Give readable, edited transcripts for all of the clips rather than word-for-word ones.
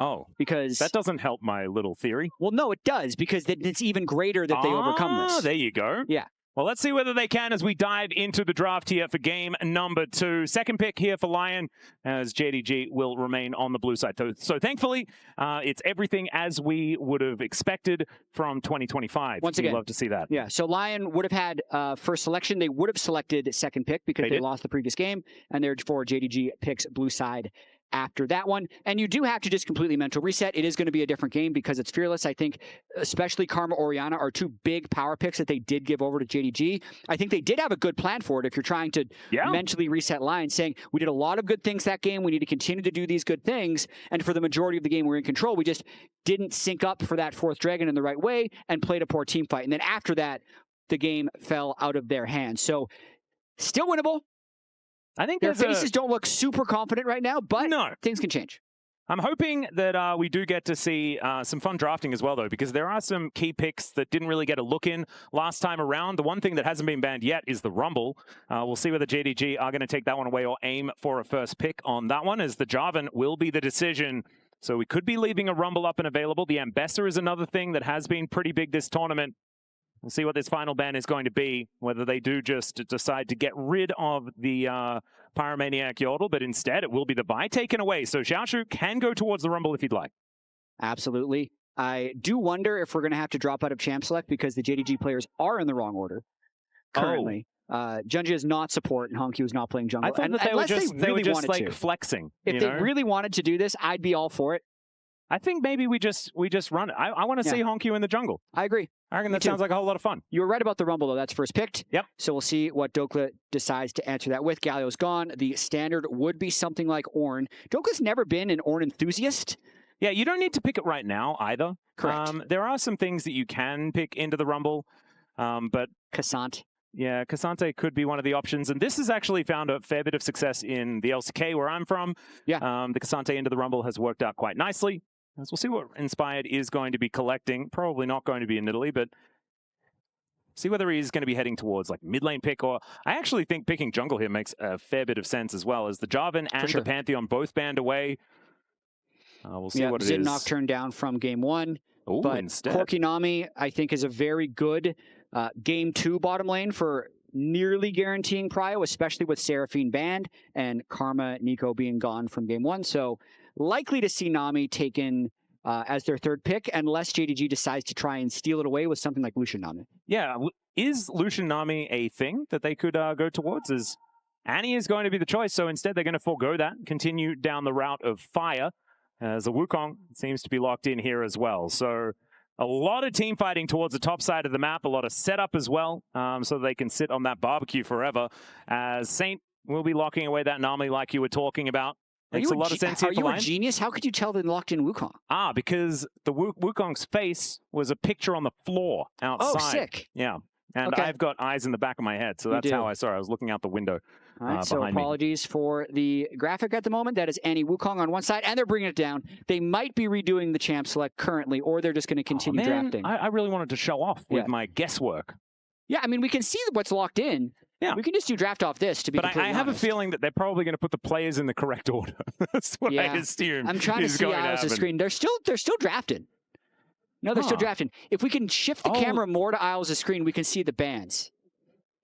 Oh, because that doesn't help my little theory. Well, no, it does, because it's even greater that they overcome this. There you go. Yeah. Well, let's see whether they can as we dive into the draft here for game number 2. Second pick here for LYON, as JDG will remain on the blue side. So thankfully, it's everything as we would have expected from 2025. Once again, we'd love to see that. Yeah, so LYON would have had first selection. They would have selected second pick because they lost the previous game, and therefore JDG picks blue side after that one. And you do have to just completely mental reset. It is going to be a different game because it's Fearless. I think especially Karma Orianna are 2 big power picks that they did give over to JDG. I think they did have a good plan for it if you're trying to mentally reset LYON, saying we did a lot of good things that game. We need to continue to do these good things. And for the majority of the game, we're in control. We just didn't sync up for that 4th dragon in the right way and played a poor team fight. And then after that, the game fell out of their hands. So still winnable. I think their faces don't look super confident right now, but things can change. I'm hoping that we do get to see some fun drafting as well, though, because there are some key picks that didn't really get a look in last time around. The one thing that hasn't been banned yet is the Rumble. We'll see whether JDG are going to take that one away or aim for a first pick on that one, as the Jarvan will be the decision. So we could be leaving a Rumble up and available. The Ambessa is another thing that has been pretty big this tournament. We'll see what this final ban is going to be, whether they do just decide to get rid of the Pyromaniac Yordle, but instead it will be the buy taken away. So Xiaoxu can go towards the Rumble if you'd like. Absolutely. I do wonder if we're going to have to drop out of Champ Select because the JDG players are in the wrong order currently. JunJia is not support and HongQ is not playing jungle. I thought that they were just like flexing. If they really wanted to do this, I'd be all for it. I think maybe we just run it. I want to see HongQ in the jungle. I agree. I reckon that sounds like a whole lot of fun. You were right about the Rumble, though. That's first picked. Yep. So we'll see what Dhokla decides to answer that with. Galio's gone. The standard would be something like Ornn. Dhokla's never been an Ornn enthusiast. Yeah, you don't need to pick it right now either. Correct. There are some things that you can pick into the Rumble, but Cassante. Yeah, Cassante could be one of the options. And this has actually found a fair bit of success in the LCK where I'm from. Yeah. The Cassante into the Rumble has worked out quite nicely. As we'll see what Inspired is going to be collecting. Probably not going to be in Italy, but see whether he's going to be heading towards like mid lane pick, or I actually think picking jungle here makes a fair bit of sense as well, as the Jarvan and the Pantheon both banned away. We'll see what it is. Nocturne down from game 1. Ooh, but instead. Corki Nami, I think, is a very good game 2 bottom lane for nearly guaranteeing prio, especially with Seraphine banned and Karma Nico being gone from game 1. So likely to see Nami taken as their 3rd pick, unless JDG decides to try and steal it away with something like Lucian Nami. Yeah, is Lucian Nami a thing that they could go towards? As Annie is going to be the choice, so instead they're going to forego that, continue down the route of Fire, as the Wukong seems to be locked in here as well. So a lot of team fighting towards the top side of the map, a lot of setup as well, so they can sit on that barbecue forever, as Saint will be locking away that Nami like you were talking about. Makes a lot of sense here for LYON. Are you a genius? How could you tell they locked in Wukong? Because the Wukong's face was a picture on the floor outside. Oh, sick. Yeah. And I've got eyes in the back of my head, so that's how I saw it. I was looking out the window so apologies for the graphic at the moment. That is Annie Wukong on one side, and they're bringing it down. They might be redoing the Champ Select currently, or they're just going to continue drafting. I really wanted to show off with my guesswork. Yeah, I mean, we can see what's locked in. Yeah. We can just do draft off this to be completely honest. I have a feeling that they're probably going to put the players in the correct order. That's what I assume. I'm trying to see Isles' screen. They're still drafted. No, they're still drafting. If we can shift the camera more to Isles' screen, we can see the bands.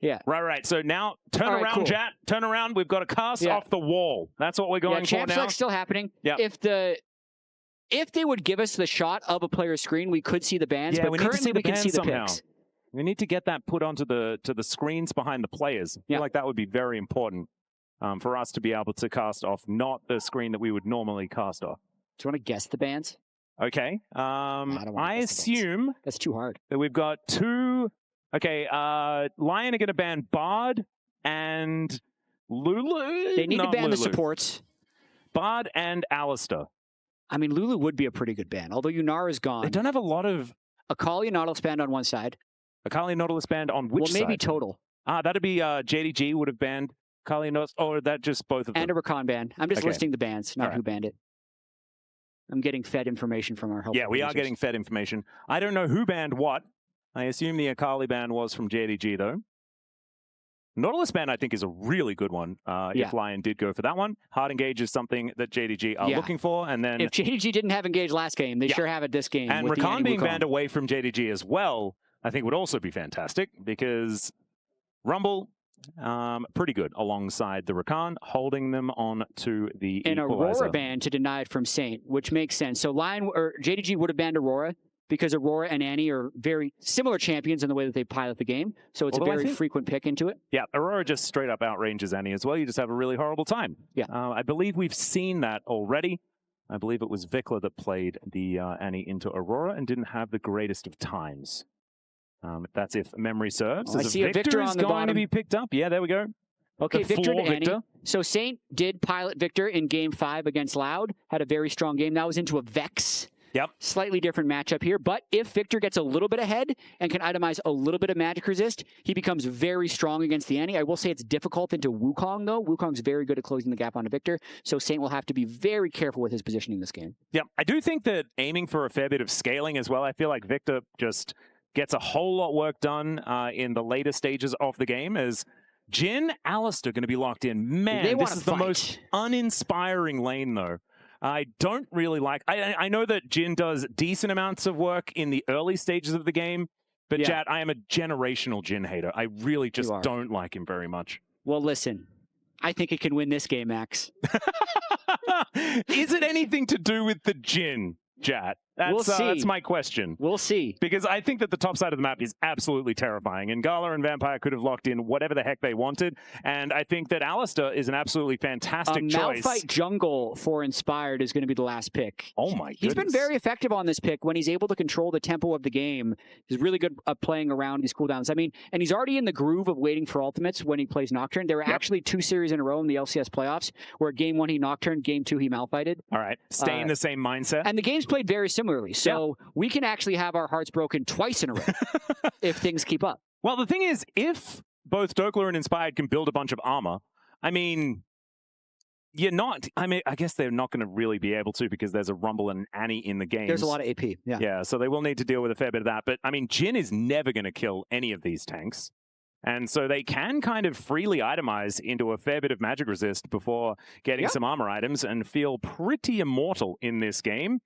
Yeah. Right. So now, turn around, Jatt. Turn around. We've got to cast off the wall. That's what we're going for now. Champ Select's still happening. Yeah. If they would give us the shot of a player's screen, we could see the bands. But currently, we can see the picks. We need to get that put onto the screens behind the players. I feel like that would be very important for us to be able to cast off, not the screen that we would normally cast off. Do you want to guess the bands? Okay. I assume that's too hard. That we've got 2. Okay. LYON are going to ban Bard and Lulu. They need to ban the supports. Bard and Alistar. I mean, Lulu would be a pretty good ban, although Yunar is gone. They don't have a lot of Akali and Nautilus banned on one side. Akali and Nautilus banned on which side? Well, maybe total. That'd be JDG would have banned Akali and Nautilus, or that just both of them? And a Rakan ban. I'm just listing the bans, not who banned it. I'm getting fed information from our help. Yeah, we are getting fed information. I don't know who banned what. I assume the Akali ban was from JDG, though. Nautilus ban, I think, is a really good one if LYON did go for that one. Hard engage is something that JDG are looking for. And then if JDG didn't have engage last game, they sure have it this game. And Rakan being banned away from JDG as well, I think would also be fantastic because Rumble, pretty good alongside the Rakan, holding them on to the An equalizer. Aurora ban to deny it from Saint, which makes sense. So LYON or JDG would have banned Aurora because Aurora and Annie are very similar champions in the way that they pilot the game. So it's a very frequent pick into it. Yeah, Aurora just straight up outranges Annie as well. You just have a really horrible time. Yeah. I believe we've seen that already. I believe it was Viktor that played the Annie into Aurora and didn't have the greatest of times. That's if memory serves. I see a Viktor on the bottom. To be picked up. Yeah, there we go. Okay, Viktor to Annie. So Saint did pilot Viktor in Game 5 against Loud. Had a very strong game. That was into a Vex. Yep. Slightly different matchup here. But if Viktor gets a little bit ahead and can itemize a little bit of magic resist, he becomes very strong against the Annie. I will say it's difficult into Wukong, though. Wukong's very good at closing the gap onto Viktor. So Saint will have to be very careful with his positioning this game. Yep. I do think that aiming for a fair bit of scaling as well, I feel like Viktor just gets a whole lot work done in the later stages of the game as Jhin, Alistar going to be locked in. Man, this is the most uninspiring lane, though. I don't really like... I know that Jhin does decent amounts of work in the early stages of the game, but Jatt, I am a generational Jhin hater. I really just don't like him very much. Well, listen, I think it can win this game, Max. Is it anything to do with the Jhin, Jatt? We'll see. That's my question. We'll see. Because I think that the top side of the map is absolutely terrifying, and GALA and Vampire could have locked in whatever the heck they wanted, and I think that Alistar is an absolutely fantastic choice. Malphite jungle for Inspired is going to be the last pick. Oh my goodness. He's been very effective on this pick when he's able to control the tempo of the game. He's really good at playing around these cooldowns. I mean, and he's already in the groove of waiting for ultimates when he plays Nocturne. There were actually 2 series in a row in the LCS playoffs where Game 1 he Nocturne, Game 2 he Malphited. All right, stay in the same mindset. And the game's played very similarly, so we can actually have our hearts broken twice in a row if things keep up. Well, the thing is, if both Dhokla and Inspired can build a bunch of armor, I mean, I guess they're not going to really be able to because there's a Rumble and Annie in the game. There's a lot of AP, Yeah, so they will need to deal with a fair bit of that. But, I mean, Jhin is never going to kill any of these tanks. And so they can kind of freely itemize into a fair bit of magic resist before getting some armor items and feel pretty immortal in this game.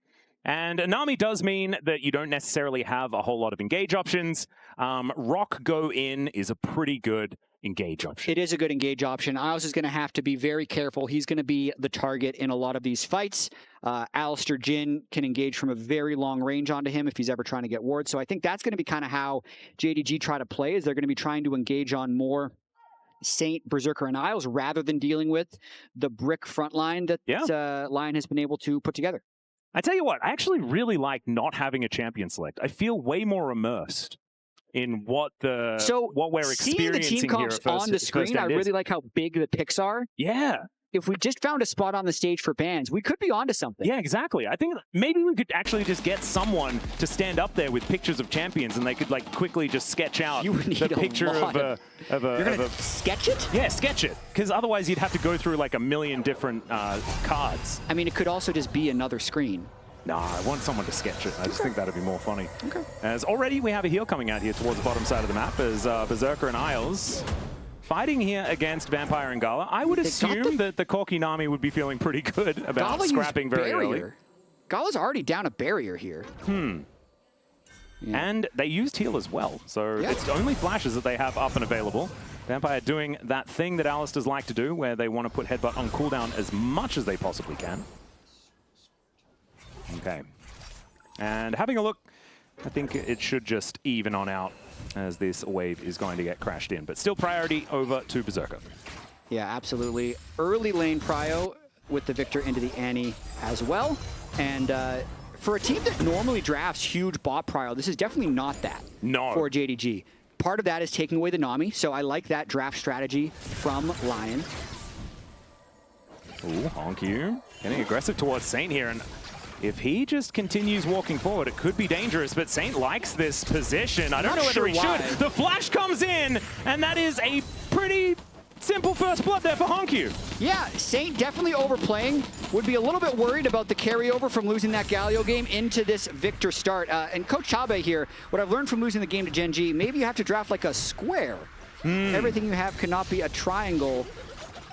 And Nami does mean that you don't necessarily have a whole lot of engage options. Rock go in is a pretty good engage option. It is a good engage option. Isles is going to have to be very careful. He's going to be the target in a lot of these fights. Alistar Jhin can engage from a very long range onto him if he's ever trying to get wards. So I think that's going to be kind of how JDG try to play, is they're going to be trying to engage on more Saint, Berserker, and Isles rather than dealing with the brick front line that LYON has been able to put together. I tell you what, I actually really like not having a champion select. I feel way more immersed in what we're experiencing seeing the team comps on the screen. I really like how big the picks are. Yeah. If we just found a spot on the stage for bans, we could be onto something. Yeah, exactly. I think maybe we could actually just get someone to stand up there with pictures of champions, and they could like quickly just sketch out the picture of a. You're gonna sketch it? Yeah, sketch it. Because otherwise, you'd have to go through like a million different cards. I mean, it could also just be another screen. Nah, I want someone to sketch it. I just think that'd be more funny. Okay. As already we have a heal coming out here towards the bottom side of the map as Berserker and Isles fighting here against Vampire and GALA. I would assume that the Corki Nami would be feeling pretty good about scrapping very early. GALA's already down a barrier here. Yeah. And they used heal as well, so it's only flashes that they have up and available. Vampire doing that thing that Alistars like to do, where they want to put Headbutt on cooldown as much as they possibly can. Okay. And having a look, I think it should just even on out as this wave is going to get crashed in. But still priority over to Berserker. Yeah, absolutely. Early lane prio with the Viktor into the Annie as well. And for a team that normally drafts huge bot prio, this is definitely not that for JDG. Part of that is taking away the Nami, so I like that draft strategy from LYON. Ooh, HongQ getting aggressive towards Saint here, and if he just continues walking forward, it could be dangerous, but Saint likes this position. I don't know whether he should. The flash comes in, and that is a pretty simple first blood there for HongQ. Yeah, Saint definitely overplaying. Would be a little bit worried about the carryover from losing that Galio game into this Viktor start. And Coach Chabe here, what I've learned from losing the game to Gen G, maybe you have to draft like a square Everything you have cannot be a triangle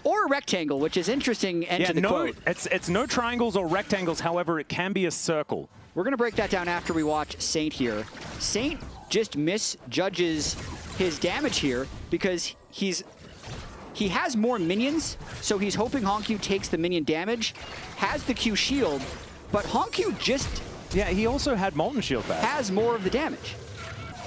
or a rectangle, which is interesting. Enter the quote. It's no triangles or rectangles. However, it can be a circle. We're going to break that down after we watch Saint here. Saint just misjudges his damage here because he has more minions, so he's hoping HongQ takes the minion damage, has the Q shield, but HongQ just... Yeah, he also had Molten Shield back. Has more of the damage.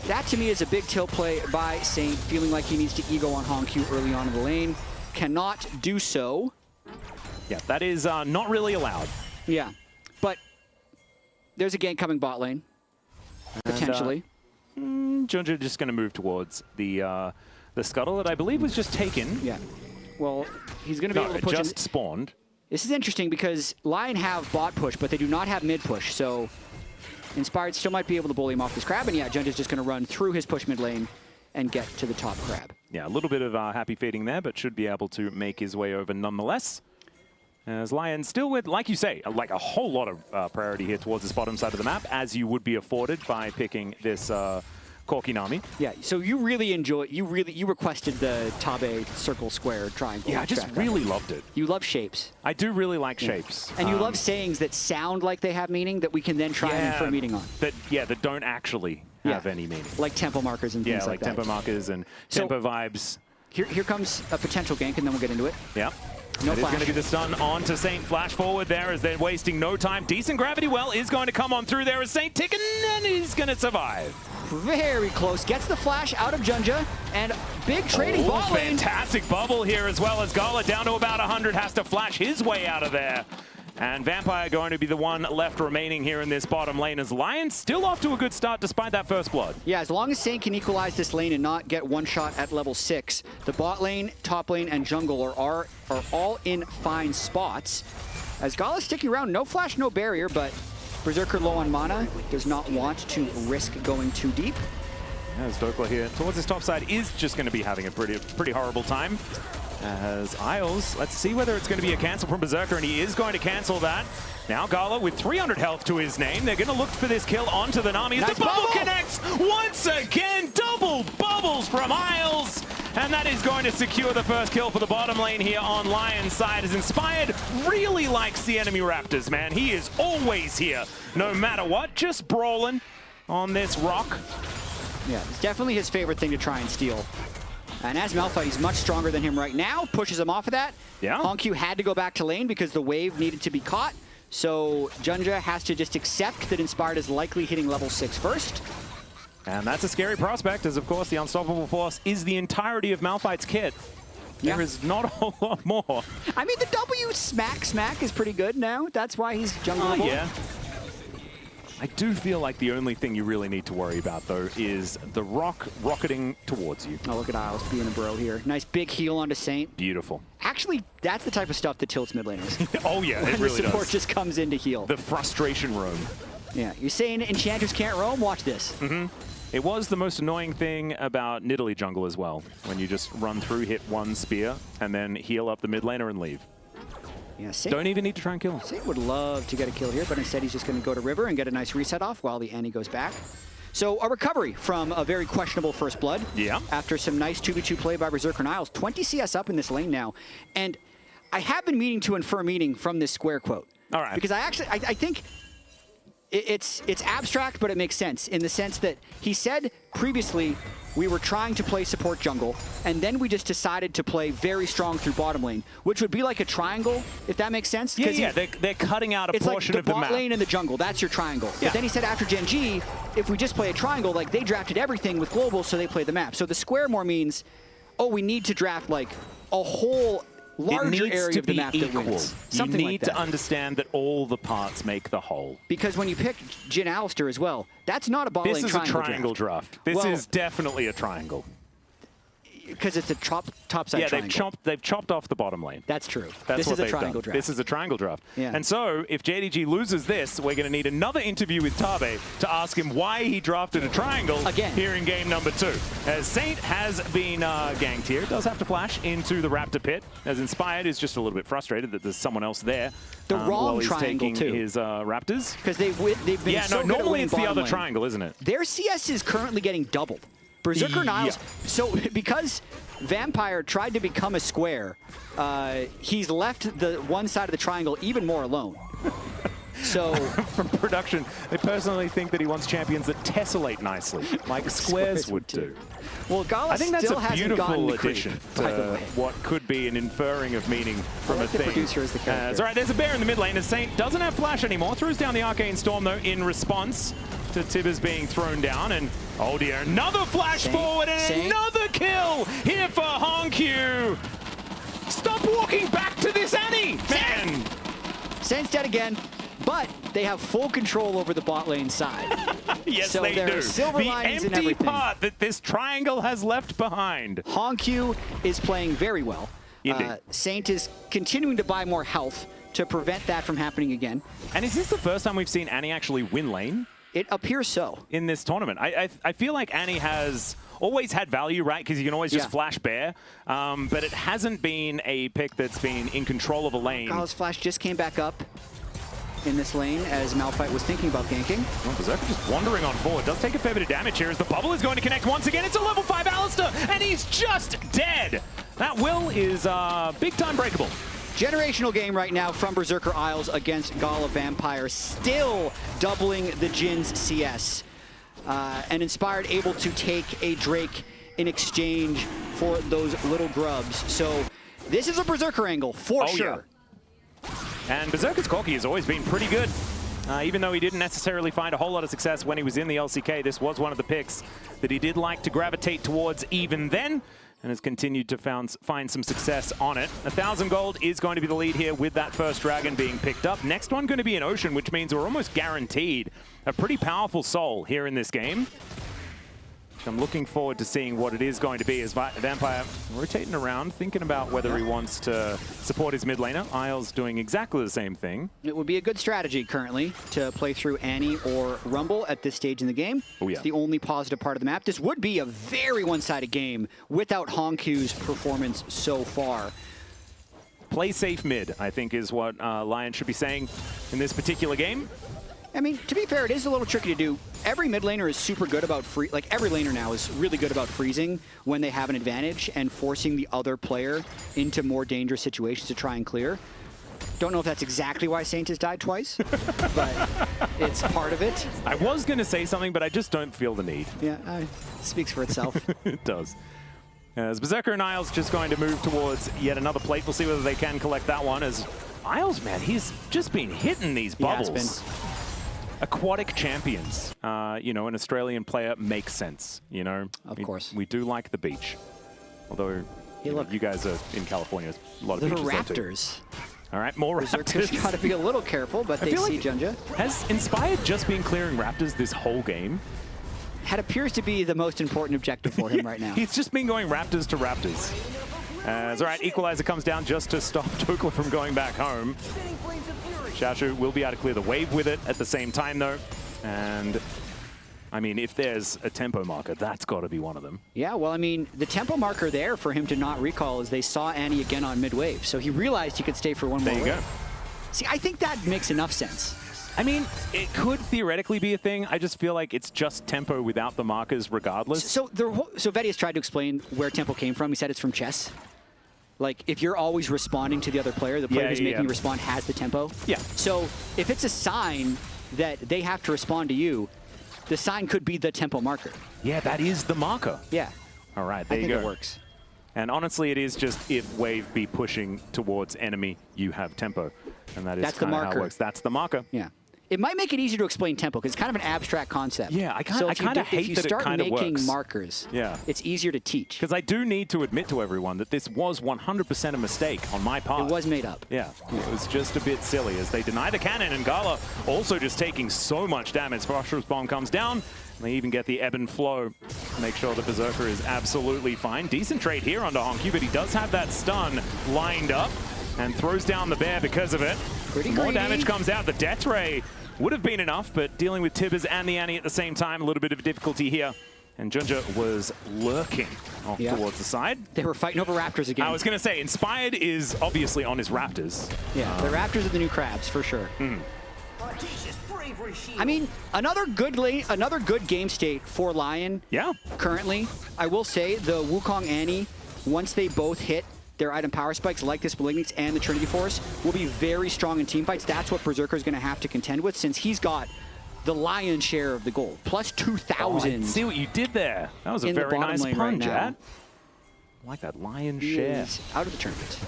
That to me is a big tilt play by Saint, feeling like he needs to ego on HongQ early on in the lane. Cannot do so. Yeah, that is not really allowed. Yeah, but there's a gank coming bot lane, potentially. JunJia just going to move towards the scuttle that I believe was just taken. Yeah. Well, he's going to be able to push. Just spawned. This is interesting because LYON have bot push, but they do not have mid push. So Inspired still might be able to bully him off this crab. And yeah, JunJia's just going to run through his push mid lane and get to the top crab. Yeah, a little bit of happy fading there, but should be able to make his way over nonetheless. As LYON still with, like you say, like a whole lot of priority here towards this bottom side of the map, as you would be afforded by picking this Corki Nami. Yeah, so you really enjoy, you requested the Tabe circle square triangle. Yeah, I just really loved it. You love shapes. I do really like shapes. And you love sayings that sound like they have meaning that we can then try and infer meaning on. That don't actually have any meaning. Like tempo markers and things like that. Yeah, like tempo markers and tempo vibes. Here comes a potential gank, and then we'll get into it. Yeah. No that is going to be the stun on to Saint. Flash forward there as they're wasting no time. Decent gravity well is going to come on through there as Saint ticking, and he's going to survive. Very close. Gets the flash out of JunJia, and big trading ball lane. Fantastic bubble here as well as GALA down to about 100 has to flash his way out of there. And Vampire going to be the one left remaining here in this bottom lane as LYON still off to a good start despite that first blood. Yeah, as long as Saint can equalize this lane and not get one shot at level 6, the bot lane, top lane, and jungle are all in fine spots. As GALA's sticking around, no flash, no barrier, but Berserker low on mana, does not want to risk going too deep. Yeah, as Dhokla here towards his top side is just going to be having a pretty horrible time. As Isles, let's see whether it's going to be a cancel from Berserker, and he is going to cancel that. Now GALA with 300 health to his name. They're going to look for this kill onto the Nami. As the bubble connects once again. Double bubbles from Isles. And that is going to secure the first kill for the bottom lane here on LYON's side. As Inspired really likes the enemy Raptors, man. He is always here, no matter what. Just brawling on this rock. Yeah, it's definitely his favorite thing to try and steal. And as Malphite, he's much stronger than him right now. Pushes him off of that. Yeah. HongQ had to go back to lane because the wave needed to be caught. So JunJia has to just accept that Inspired is likely hitting level 6 first. And that's a scary prospect, as of course the Unstoppable Force is the entirety of Malphite's kit. There is not a whole lot more. I mean, the W smack is pretty good now. That's why he's jungleable. Yeah. I do feel like the only thing you really need to worry about, though, is the rock rocketing towards you. Oh, look at Isles being a bro here. Nice big heal onto Saint. Beautiful. Actually, that's the type of stuff that tilts mid laners. Oh, yeah, it really does. When the support just comes in to heal. The frustration roam. Yeah, you're saying enchanters can't roam? Watch this. Mm-hmm. It was the most annoying thing about Nidalee jungle as well, when you just run through, hit one spear, and then heal up the mid laner and leave. Yeah, Saint, don't even need to try and kill him. Saint would love to get a kill here, but instead he's just going to go to river and get a nice reset off while the Annie goes back. So a recovery from a very questionable first blood. Yeah. After some nice 2v2 play by Berserker and Isles. 20 CS up in this lane now. And I have been meaning to infer meaning from this square quote. All right. Because I think it's abstract, but it makes sense in the sense that he said previously we were trying to play support jungle, and then we just decided to play very strong through bottom lane, which would be like a triangle, if that makes sense. Yeah, they're cutting out a portion of the map. It's like the bot lane and the jungle, that's your triangle. Yeah. But then he said after Gen G, if we just play a triangle, like they drafted everything with global, so they play the map. So the square more means, oh, we need to draft like a whole larger area of the map that wins. Something you need like that. to understand that all the parts make the whole. Because when you pick Jhin Alistar as well, that's not a bot lane triangle draft. This is a triangle draft. This is definitely a triangle. Because it's a top-side triangle. They've chopped off the bottom lane. That's true. This is a triangle draft. This is a triangle draft. Yeah. And so, if JDG loses this, we're going to need another interview with Tabe to ask him why he drafted a triangle here in game number 2. As Saint has been ganked here, does have to flash into the Raptor pit, as Inspired is just a little bit frustrated that there's someone else there. The wrong while he's triangle, taking too. his Raptors. Because they've been so good at normally winning it's the bottom other lane. triangle, isn't it? Their CS is currently getting doubled. Berserker and Niles. Yeah. So because Vampire tried to become a square, he's left the one side of the triangle even more alone. So from production, they personally think that he wants champions that tessellate nicely, like squares would do. Well, GALA I think that's still a hasn't beautiful gotten addition to what could be an inferring of meaning from a thing. The producer is the character. All right, there's a bear in the mid lane. As Saint doesn't have flash anymore, throws down the Arcane Storm though in response to Tibbers being thrown down, and oh dear, another flash forward and another kill here for HongQ. Stop walking back to this Annie, man. Saint's dead again. But they have full control over the bot lane side. Yes, so they there do. Are silver the lines empty and everything. part that this triangle has left behind. HongQ is playing very well. Indeed. Saint is continuing to buy more health to prevent that from happening again. And is this the first time we've seen Annie actually win lane? It appears so. In this tournament. I feel like Annie has always had value, right? Because you can always just flash bear. But it hasn't been a pick that's been in control of a lane. GALA's flash just came back up in this lane as Malphite was thinking about ganking. Well, Berserker just wandering on forward. Does take a fair bit of damage here as the bubble is going to connect once again. It's a level 5 Alistar, and he's just dead. That will is big time breakable. Generational game right now from Berserker Isles against GALA Vampire, still doubling the Jhin's CS. And Inspired able to take a Drake in exchange for those little grubs. So this is a Berserker angle for sure. Yeah. And Berserker's Corki has always been pretty good. Even though he didn't necessarily find a whole lot of success when he was in the LCK, this was one of the picks that he did like to gravitate towards even then, and has continued to find some success on it. 1,000 gold is going to be the lead here with that first dragon being picked up. Next one going to be an Ocean, which means we're almost guaranteed a pretty powerful soul here in this game. I'm looking forward to seeing what it is going to be as Vampire rotating around, thinking about whether he wants to support his mid laner. Isles doing exactly the same thing. It would be a good strategy currently to play through Annie or Rumble at this stage in the game. Oh, yeah. It's the only positive part of the map. This would be a very one-sided game without HongQ's performance so far. Play safe mid, I think, is what LYON should be saying in this particular game. I mean, to be fair, it is a little tricky to do. Every mid laner is super good about every laner now is really good about freezing when they have an advantage and forcing the other player into more dangerous situations to try and clear. Don't know if that's exactly why Saint has died twice, but it's part of it. I was going to say something, but I just don't feel the need. Yeah, it speaks for itself. It does. As Berserker and Isles just going to move towards yet another plate. We'll see whether they can collect that one. As Isles, man, he's just been hitting these bubbles. He has been. Aquatic champions, you know, an Australian player makes sense, you know. Of course. We do like the beach. Although, you guys are in California, there's a lot of beaches there too. Raptors. All right, more Berserker's raptors. got to be a little careful, but they see JunJia. Has Inspired just been clearing raptors this whole game? That appears to be the most important objective for him right now. He's just been going raptors to raptors. All right, Equalizer comes down just to stop Dhokla from going back home. Xiaoxu will be able to clear the wave with it at the same time, though. And, I mean, if there's a tempo marker, that's got to be one of them. Yeah, well, I mean, the tempo marker there for him to not recall is they saw Annie again on mid-wave. So he realized he could stay for one more wave. There you go. See, I think that makes enough sense. I mean, it could theoretically be a thing. I just feel like it's just tempo without the markers regardless. So Vedius tried to explain where tempo came from. He said it's from chess. Like, if you're always responding to the other player, the player who's making you respond has the tempo. Yeah. So if it's a sign that they have to respond to you, the sign could be the tempo marker. Yeah, that is the marker. Yeah. All right, there you go. I think it works. And honestly, it is just if wave be pushing towards enemy, you have tempo. And that is kind of how it works. That's the marker. Yeah. It might make it easier to explain tempo because it's kind of an abstract concept. Yeah, I kind of hate that it kind of works. If you start making markers, it's easier to teach. Because I do need to admit to everyone that this was 100% a mistake on my part. It was made up. Yeah, it was just a bit silly as they deny the cannon, and GALA also just taking so much damage. Phosphorus Bomb comes down. They even get the ebb and flow. Make sure the Berserker is absolutely fine. Decent trade here onto HongQ, but he does have that stun lined up and throws down the bear because of it. Pretty More greedy. damage comes out. The Death Ray would have been enough, but dealing with Tibbers and the Annie at the same time, a little bit of difficulty here. And JunJia was lurking off towards the side. They were fighting over raptors again. I was going to say, Inspired is obviously on his raptors. Yeah, the raptors are the new crabs, for sure. I mean, another good game state for LYON. Yeah. Currently, I will say the Wukong Annie, once they both hit their item power spikes like this Malignance and the Trinity Force, will be very strong in team fights. That's what Berserker is going to have to contend with, since he's got the lion's share of the gold. Plus 2,000. I see what you did there. That was a very nice pun, Jatt. I like that lion's share. Out of the tournament.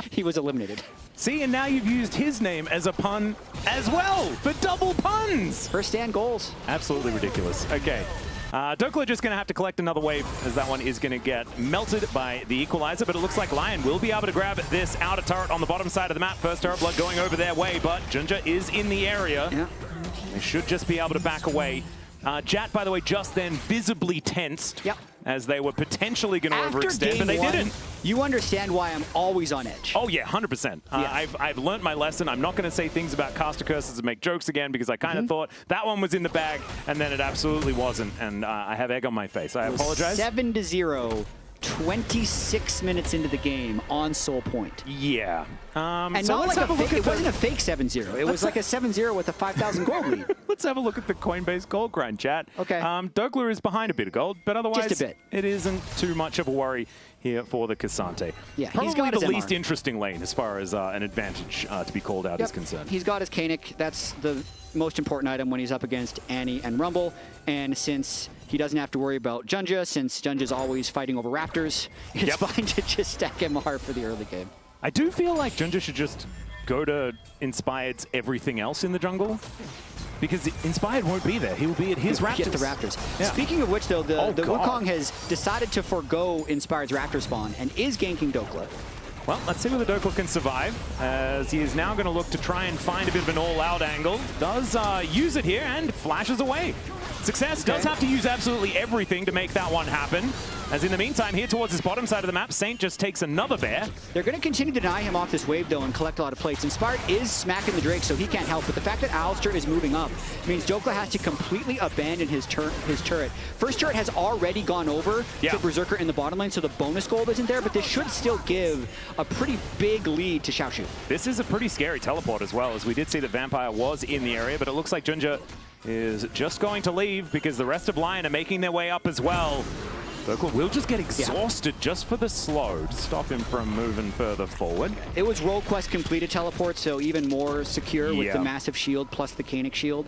He was eliminated. See, and now you've used his name as a pun as well, for double puns. First stand goals. Absolutely ridiculous. Okay. Dhokla just going to have to collect another wave, as that one is going to get melted by the equalizer, but it looks like LYON will be able to grab this outer turret on the bottom side of the map. First turret blood going over their way, but JunJia is in the area. Yeah. They should just be able to back away. Jatt, by the way, just then visibly tensed. Yep. As they were potentially going to overextend, but they didn't. You understand why I'm always on edge. Oh yeah, 100%. Yeah. I've learned my lesson. I'm not going to say things about caster curses and make jokes again, because I kind of thought that one was in the bag, and then it absolutely wasn't, and I have egg on my face. I apologize. 7-0. 26 minutes into the game on Soul Point. Yeah. And so not like it wasn't a fake 7-0. It was like a 7-0 with a 5,000 gold lead. Let's have a look at the Coinbase gold grind, Jatt. Okay. Dhokla is behind a bit of gold, but otherwise just a bit. It isn't too much of a worry here for the Cassante. Yeah, probably he's got the his least interesting lane as far as an advantage to be called out is concerned. He's got his Kanik. That's the most important item when he's up against Annie and Rumble. And since he doesn't have to worry about JunJia, since JunJia's always fighting over Raptors, it's fine to just stack MR for the early game. I do feel like JunJia should just go to Inspired's everything else in the jungle, because Inspired won't be there. He will be at his Raptors. Get the Raptors. Yeah. Speaking of which, though, the Wukong has decided to forego Inspired's Raptor spawn and is ganking Dhokla. Well, let's see whether Dhokla can survive, as he is now going to look to try and find a bit of an all-out angle. Does use it here and flashes away. Success does have to use absolutely everything to make that one happen. As in the meantime, here towards his bottom side of the map, Saint just takes another bear. They're going to continue to deny him off this wave, though, and collect a lot of plates. Inspired is smacking the Drake, so he can't help. But the fact that Alistar is moving up means Dhokla has to completely abandon his turret. First turret has already gone over to Berserker in the bottom lane, so the bonus gold isn't there, but this should still give a pretty big lead to Xiaoxu. This is a pretty scary teleport as well, as we did see that Vampire was in the area, but it looks like JunJia is just going to leave because the rest of LYON are making their way up as well. Dhokla will just get exhausted just for the slow to stop him from moving further forward. It was role quest completed teleport, so even more secure with the massive shield plus the Kanik shield.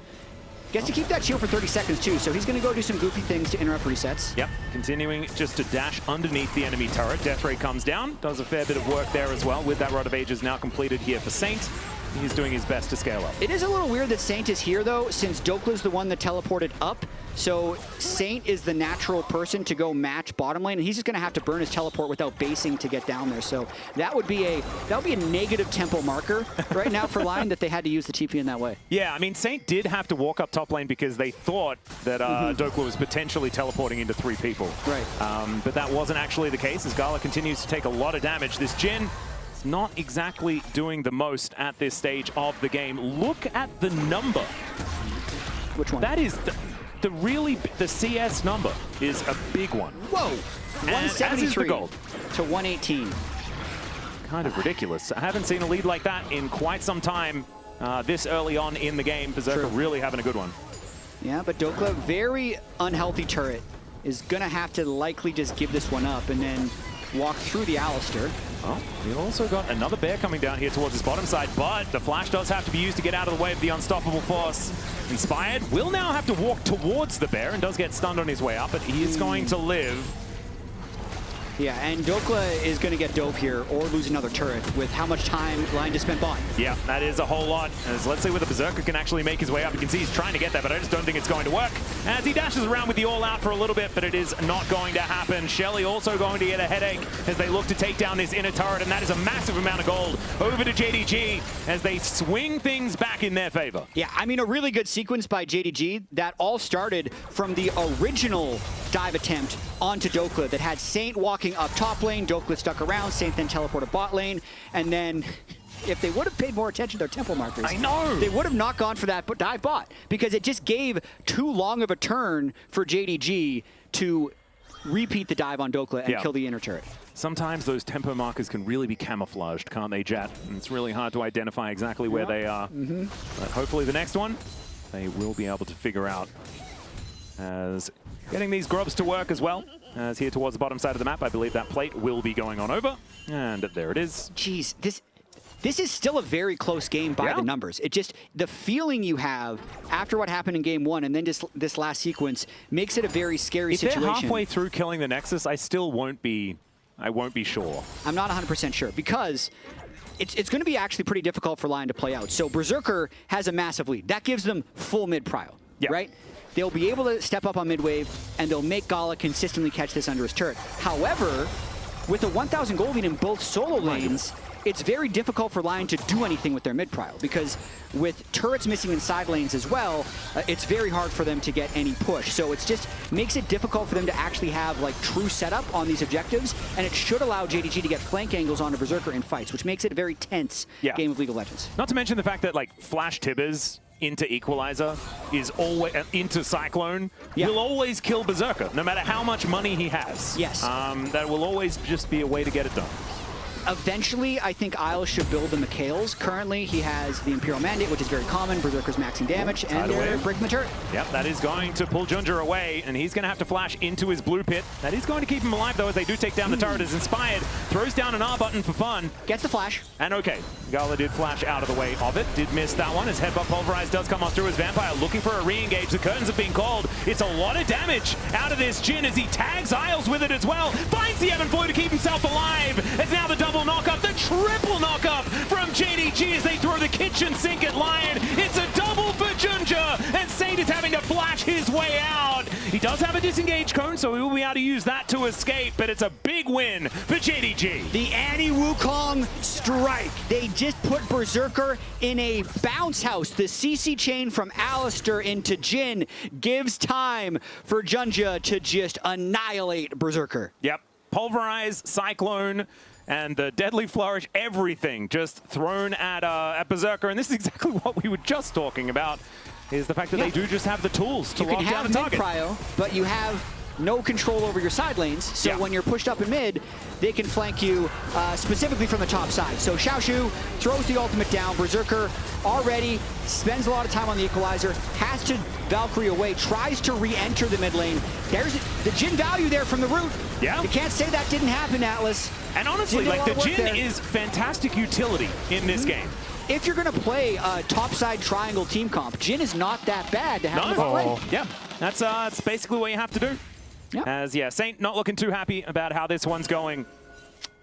Gets to keep that shield for 30 seconds too, so he's going to go do some goofy things to interrupt resets. Yep, continuing just to dash underneath the enemy turret. Death Ray comes down, does a fair bit of work there as well, with that Rod of Ages now completed here for Saint. He's doing his best to scale up. It is a little weird that Saint is here, though, since Dokla's the one that teleported up. So Saint is the natural person to go match bottom lane, and he's just going to have to burn his teleport without basing to get down there. So that would be a negative tempo marker right now for LYON that they had to use the TP in that way. Yeah, I mean, Saint did have to walk up top lane because they thought that Dhokla was potentially teleporting into 3 people. Right. But that wasn't actually the case, as GALA continues to take a lot of damage. This Jhin not exactly doing the most at this stage of the game. Look at the number. Which one? That is the CS number is a big one. Whoa! 173 gold to 118. Kind of ridiculous. I haven't seen a lead like that in quite some time this early on in the game. Berserker really having a good one. Yeah, but Dhokla, very unhealthy turret, is going to have to likely just give this one up and then walk through the Alistar. Well, we also got another bear coming down here towards his bottom side, but the flash does have to be used to get out of the way of the unstoppable force. Inspired will now have to walk towards the bear and does get stunned on his way up, but he is going to live. Yeah, and Dhokla is going to get dove here or lose another turret with how much time LYON just spent bot. Yeah, that is a whole lot. As let's see whether Berserker can actually make his way up. You can see he's trying to get that, but I just don't think it's going to work. As he dashes around with the all-out for a little bit, but it is not going to happen. Shelly also going to get a headache as they look to take down this inner turret, and that is a massive amount of gold over to JDG as they swing things back in their favor. Yeah, I mean, a really good sequence by JDG that all started from the original dive attempt onto Dhokla that had Saint walking up top lane, Dhokla stuck around, Saint then teleported bot lane, and then if they would have paid more attention to their tempo markers, I know, they would have not gone for that dive bot, because it just gave too long of a turn for JDG to repeat the dive on Dhokla and kill the inner turret. Sometimes those tempo markers can really be camouflaged, can't they, Jatt? And it's really hard to identify exactly where they are. But hopefully the next one, they will be able to figure out. As getting these grubs to work as well. As here towards the bottom side of the map, I believe that plate will be going on over. And there it is. Jeez, this is still a very close game by the numbers. It just, the feeling you have after what happened in game 1 and then just this last sequence makes it a very scary situation. If they're halfway through killing the Nexus, I still won't be sure. I'm not 100% sure because it's going to be actually pretty difficult for LYON to play out. So Berserker has a massive lead. That gives them full mid prio, right? They'll be able to step up on mid wave and they'll make GALA consistently catch this under his turret. However, with a 1,000 gold lead in both solo lanes, it's very difficult for LYON to do anything with their mid prio because with turrets missing in side lanes as well, it's very hard for them to get any push. So it's just makes it difficult for them to actually have like true setup on these objectives, and it should allow JDG to get flank angles onto Berserker in fights, which makes it a very tense game of League of Legends. Not to mention the fact that like Flash Tibbers into Equalizer is always into Cyclone will always kill Berserker, no matter how much money he has. That will always just be a way to get it done. Eventually, I think Isles should build the Mikhails. Currently, he has the Imperial Mandate, which is very common. Berserker's maxing damage, and they're breaking the turret. Yep, that is going to pull JunJia away, and he's going to have to flash into his blue pit. That is going to keep him alive, though, as they do take down the turret as Inspired. Throws down an R button for fun. Gets the flash. And okay, GALA did flash out of the way of it. Did miss that one, as Headbutt Pulverize does come off through his Vampire, looking for a re-engage. The curtains have been called. It's a lot of damage out of this Jhin as he tags Isles with it as well. Finds the Ebb and Flow to keep himself alive. It's now the double knock-up. The triple knock-up from JDG as they throw the kitchen sink at LYON. It's a double for JunJia, and Saint is having to flash his way out. He does have a disengage cone, so he will be able to use that to escape, but it's a big win for JDG. The anti-Wukong strike. They just put Berserker in a bounce house. The CC chain from Alistar into Jhin gives time for JunJia to just annihilate Berserker. Yep. Pulverize, Cyclone, and the Deadly Flourish, everything just thrown at Berserker. And this is exactly what we were just talking about, is the fact that they do just have the tools to lock down a target. You can have mid prio, but you have no control over your side lanes. So when you're pushed up in mid, they can flank you specifically from the top side. So Xiaoxu throws the ultimate down. Berserker already spends a lot of time on the Equalizer, has to Valkyrie away, tries to re-enter the mid lane. There's the Jhin value there from the root. You can't say that didn't happen, Atlus. And honestly, like the Jhin is fantastic utility in this game. If you're going to play a topside triangle team comp, Jhin is not that bad to have in the bot lane. Yeah, that's basically what you have to do. As Saint not looking too happy about how this one's going.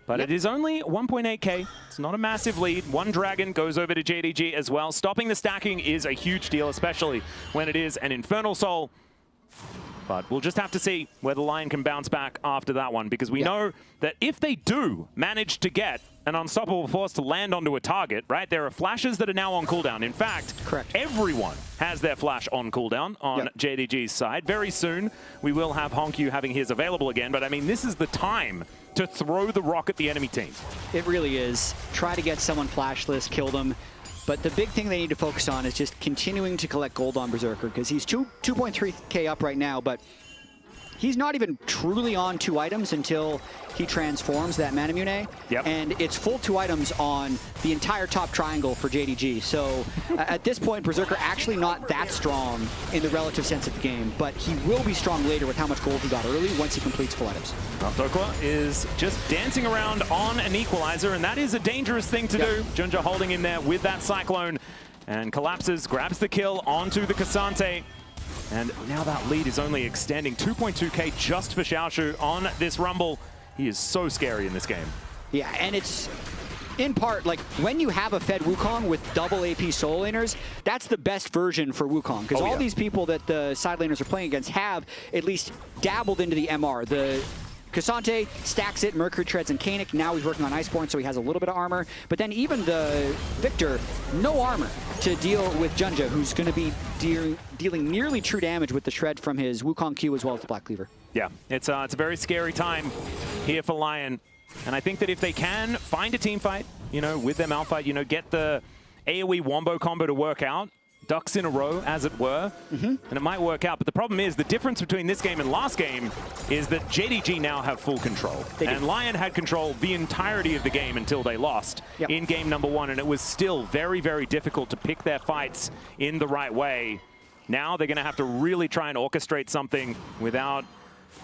But it is only 1.8k. It's not a massive lead. One Dragon goes over to JDG as well. Stopping the stacking is a huge deal, especially when it is an Infernal Soul. But we'll just have to see whether LYON can bounce back after that one, because we know that if they do manage to get an unstoppable force to land onto a target, right, there are flashes that are now on cooldown. In fact, everyone has their flash on cooldown on JDG's side. Very soon, we will have HongQ having his available again, but I mean, this is the time to throw the rock at the enemy team. It really is. Try to get someone flashless, kill them. But the big thing they need to focus on is just continuing to collect gold on Berserker, because he's 2.3k up right now, but he's not even truly on 2 items until he transforms that Manamune. And it's full 2 items on the entire top triangle for JDG. So at this point, Berserker actually not that strong in the relative sense of the game, but he will be strong later with how much gold he got early once he completes full items. Well, Dhokla is just dancing around on an Equalizer, and that is a dangerous thing to do. JunJia holding him there with that Cyclone, and collapses, grabs the kill onto the Cassante. And now that lead is only extending. 2.2k just for Xiaoxu on this Rumble. He is so scary in this game. Yeah, and it's in part, like, when you have a fed Wukong with double AP solo laners, that's the best version for Wukong. Because all these people that the side laners are playing against have at least dabbled into the MR. The Cassante stacks it, Mercury Treads and Kanik. Now he's working on Iceborne, so he has a little bit of armor. But then even the Viktor, no armor to deal with JunJia, who's going to be dealing nearly true damage with the shred from his Wukong Q as well as the Black Cleaver. Yeah, it's a very scary time here for LYON. And I think that if they can find a team fight, you know, with their Malphite, you know, get the AoE Wombo combo to work out, ducks in a row, as it were, and it might work out. But the problem is, the difference between this game and last game is that JDG now have full control. And LYON had control the entirety of the game until they lost in game number 1, and it was still very, very difficult to pick their fights in the right way. Now they're going to have to really try and orchestrate something without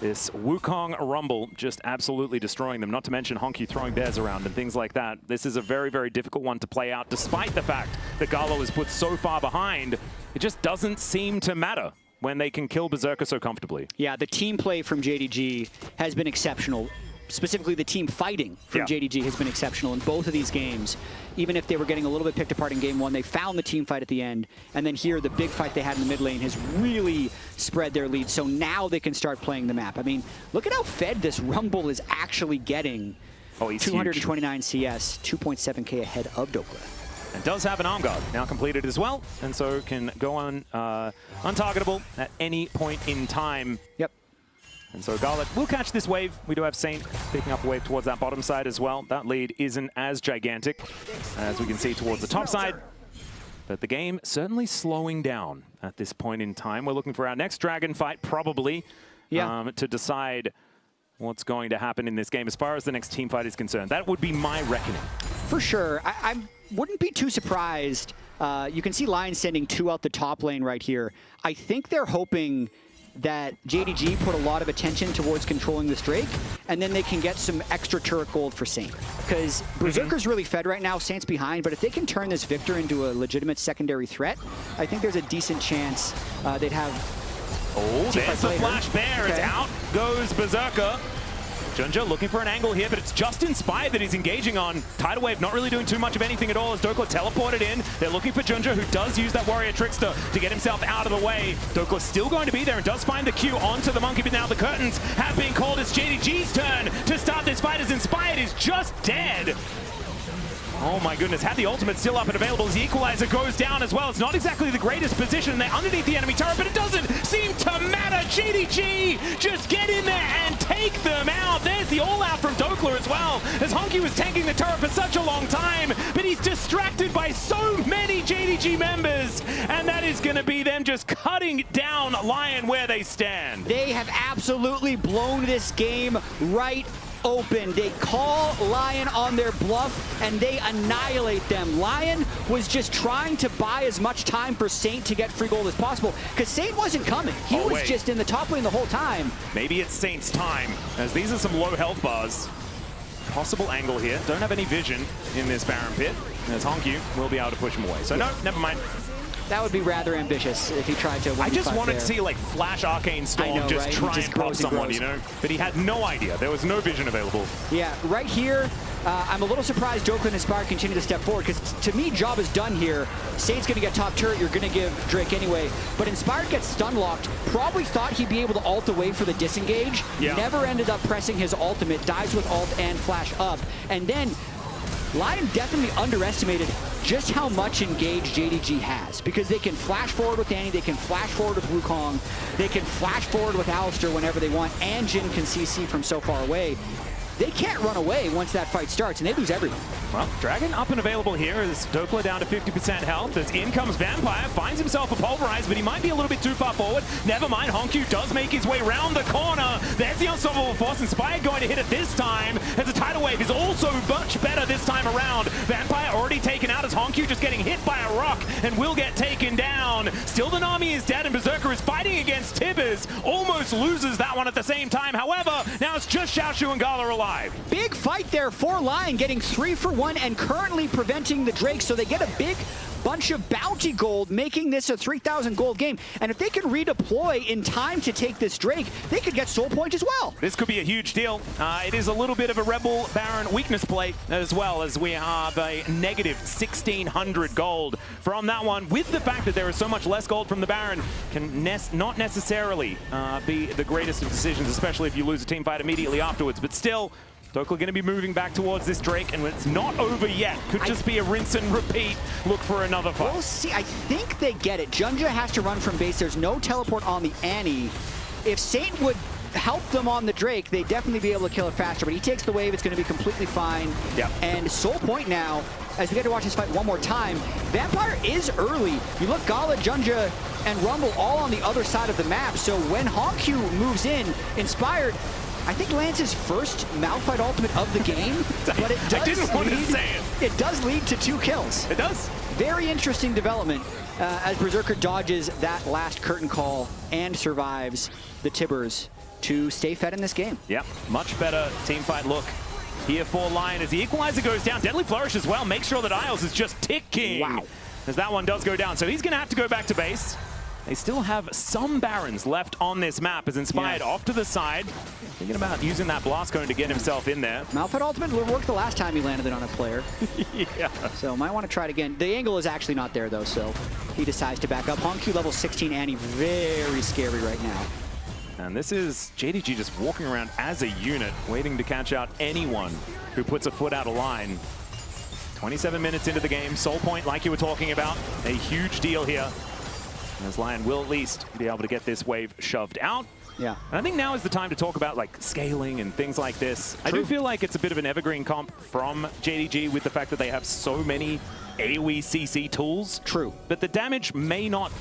this Wukong Rumble just absolutely destroying them, not to mention HongQ throwing bears around and things like that. This is a very, very difficult one to play out, despite the fact that GALA was put so far behind. It just doesn't seem to matter when they can kill Berserker so comfortably. Yeah, the team play from JDG has been exceptional. Specifically, the team fighting from JDG has been exceptional in both of these games. Even if they were getting a little bit picked apart in game 1, they found the team fight at the end. And then here, the big fight they had in the mid lane has really spread their lead. So now they can start playing the map. I mean, look at how fed this Rumble is actually getting. Oh, he's 229 huge. CS, 2.7k ahead of Dhokla. And does have an arm guard now completed as well. And so can go on untargetable at any point in time. Yep. And so GALA will catch this wave. We do have Saint picking up a wave towards that bottom side as well. That lead isn't as gigantic as we can see towards the top side. But the game certainly slowing down at this point in time. We're looking for our next dragon fight probably to decide what's going to happen in this game as far as the next team fight is concerned. That would be my reckoning. For sure. I wouldn't be too surprised. You can see LYON sending 2 out the top lane right here. I think they're hoping that JDG put a lot of attention towards controlling this Drake, and then they can get some extra turret gold for Saint. Because Berserker's really fed right now, Saint's behind, but if they can turn this Viktor into a legitimate secondary threat, I think there's a decent chance they'd have... Oh, there's the flash bear. Okay. It's out goes Berserker. JunJia looking for an angle here, but it's just Inspired that he's engaging on. Tidal Wave not really doing too much of anything at all as Dhokla teleported in. They're looking for JunJia, who does use that Warrior Trickster to get himself out of the way. Dhokla still going to be there and does find the Q onto the Monkey, but now the curtains have been called. It's JDG's turn to start this fight as Inspired is just dead. Oh my goodness, had the ultimate still up and available as the equalizer goes down as well. It's not exactly the greatest position. They're underneath the enemy turret, but it doesn't seem to matter. JDG just get in there and take them out. There's the all-out from Dhokla as well, as HongQ was tanking the turret for such a long time, but he's distracted by so many JDG members, and that is going to be them just cutting down LYON where they stand. They have absolutely blown this game right open. They call LYON on their bluff and they annihilate them. LYON was just trying to buy as much time for Saint to get free gold as possible, because Saint wasn't coming. He was just in the top lane the whole time. Maybe it's Saint's time, as these are some low health bars. Possible angle here. Don't have any vision in this Baron pit, as HongQ will be able to push him away. So no, never mind. That would be rather ambitious if he tried to. I just wanted to see like Flash Arcane Storm just try and pop someone, you know? But he had no idea. There was no vision available. Yeah, right here, I'm a little surprised Dhokla and Inspired continue to step forward, because to me, job is done here. Saint's going to get top turret. You're going to give Drake anyway. But Inspired gets stun locked. Probably thought he'd be able to ult away for the disengage. Never ended up pressing his ultimate. Dies with ult and flash up. And then LYON definitely underestimated just how much engage JDG has, because they can flash forward with Danny, they can flash forward with Wukong, they can flash forward with Alistar whenever they want, and Jhin can CC from so far away. They can't run away once that fight starts, and they lose everything. Well, Dragon up and available here as Dhokla down to 50% health. As in comes Vampire, finds himself a Pulverize, but he might be a little bit too far forward. Never mind, HongQ does make his way round the corner. There's the Unstoppable Force. Inspired going to hit it this time, as the Tidal Wave is also much better this time around. Vampire already taken out as HongQ just getting hit by a rock and will get taken down. Still the Nami is dead, and Berserker is fighting against Tibbers. Almost loses that one at the same time. However, now it's just Xiaoxu and GALA alive. Big fight there for LYON, getting 3 for 1 and currently preventing the Drake, so they get a big bunch of bounty gold, making this a 3,000 gold game. And if they can redeploy in time to take this Drake, they could get soul point as well. This could be a huge deal. It is a little bit of a Rebel Baron weakness play as well, as we have a negative 1,600 gold from that one. With the fact that there is so much less gold from the Baron, can not necessarily be the greatest of decisions, especially if you lose a team fight immediately afterwards. But still, Dhokla going to be moving back towards this Drake, and it's not over yet. Could just be a rinse and repeat. Look for another fight. We'll see. I think they get it. JunJia has to run from base. There's no teleport on the Annie. If Saint would help them on the Drake, they'd definitely be able to kill it faster. But he takes the wave, it's going to be completely fine. Yep. And Soul Point now, as we get to watch this fight one more time, Vampire is early. You look, GALA, JunJia, and Rumble all on the other side of the map. So when HongQ moves in, Inspired, I think lands his first Malphite ultimate of the game. But it does lead to 2 kills. It does. Very interesting development as Berserker dodges that last curtain call and survives the Tibbers to stay fed in this game. Yep, much better team fight look here for LYON as the equalizer goes down. Deadly Flourish as well. Make sure that Isles is just ticking. Wow. As that one does go down. So he's going to have to go back to base. They still have some Barons left on this map as Inspired off to the side. Thinking about using that Blast Cone to get himself in there. Malphite ultimate worked the last time he landed it on a player. Yeah. So might want to try it again. The angle is actually not there though, so he decides to back up. HongQ level 16 Annie, very scary right now. And this is JDG just walking around as a unit, waiting to catch out anyone who puts a foot out of line. 27 minutes into the game, Soul Point, like you were talking about, a huge deal here. As LYON will at least be able to get this wave shoved out. Yeah. And I think now is the time to talk about like scaling and things like this. True. I do feel like it's a bit of an evergreen comp from JDG with the fact that they have so many AoE CC tools. True. But the damage may not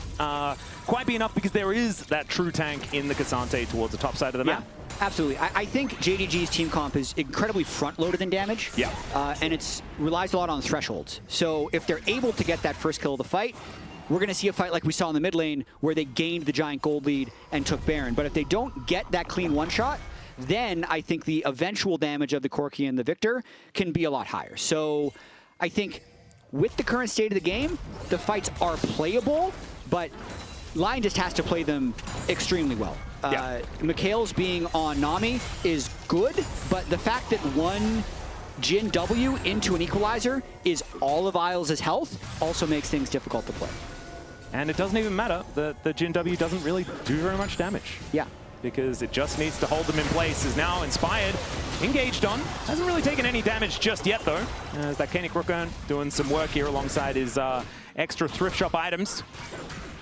quite be enough because there is that true tank in the Cassante towards the top side of the map. Absolutely. I think JDG's team comp is incredibly front-loaded in damage. Yeah. And it relies a lot on thresholds. So if they're able to get that first kill of the fight, we're going to see a fight like we saw in the mid lane where they gained the giant gold lead and took Baron. But if they don't get that clean one-shot, then I think the eventual damage of the Corki and the Viktor can be a lot higher. So I think with the current state of the game, the fights are playable, but LYON just has to play them extremely well. Mikhail's being on Nami is good, but the fact that one Jhin W into an equalizer is all of Isles' health also makes things difficult to play. And it doesn't even matter. The Jhin W doesn't really do very much damage. Yeah. Because it just needs to hold them in place. Is now Inspired, engaged on. Hasn't really taken any damage just yet, though. As that Kanik Rookern doing some work here alongside his extra thrift shop items.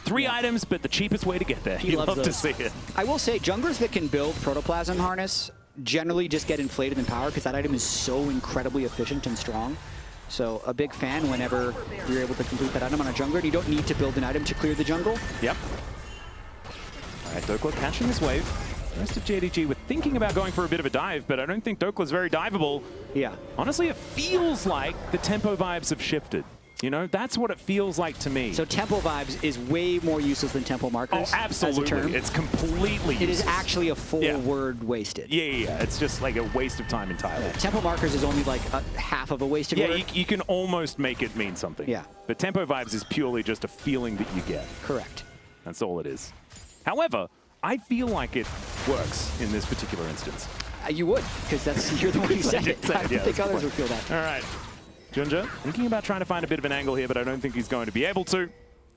3 items, but the cheapest way to get there. You love to see it. I will say, junglers that can build Protoplasm Harness generally just get inflated in power because that item is so incredibly efficient and strong. So a big fan whenever you're able to complete that item on a jungler. You don't need to build an item to clear the jungle. Yep. All right, Dhokla catching this wave. The rest of JDG were thinking about going for a bit of a dive, but I don't think Dhokla's very diveable. Yeah. Honestly, it feels like the tempo vibes have shifted. You know, that's what it feels like to me. So tempo vibes is way more useless than tempo markers. Oh, absolutely. As a term. It's completely useless. It is actually a full word wasted. Yeah. It's just like a waste of time entirely. Tempo markers is only like half of a wasted word. Yeah, you can almost make it mean something. Yeah. But tempo vibes is purely just a feeling that you get. Correct. That's all it is. However, I feel like it works in this particular instance. You would, because you're the one who said it. I don't think others would feel that. All right. JunJia thinking about trying to find a bit of an angle here, but I don't think he's going to be able to.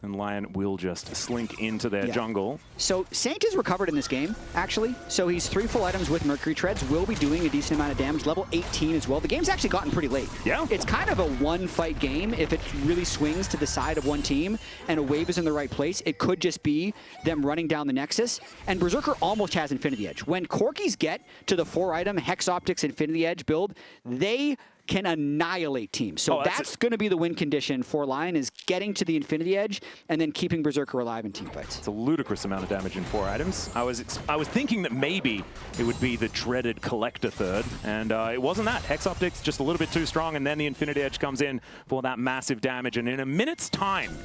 And LYON will just slink into their jungle. So Saint is recovered in this game, actually. So he's 3 full items with Mercury Treads, will be doing a decent amount of damage, level 18 as well. The game's actually gotten pretty late. Yeah. It's kind of a one-fight game if it really swings to the side of one team and a wave is in the right place. It could just be them running down the Nexus. And Berserker almost has Infinity Edge. When Corkis get to the 4-item Hex Optics Infinity Edge build, they can annihilate teams. So that's going to be the win condition for LYON, is getting to the Infinity Edge and then keeping Berserker alive in team fights. It's a ludicrous amount of damage in 4 items. I was thinking that maybe it would be the dreaded Collector third, and it wasn't that. Hex Optics just a little bit too strong, and then the Infinity Edge comes in for that massive damage. And in a minute's time,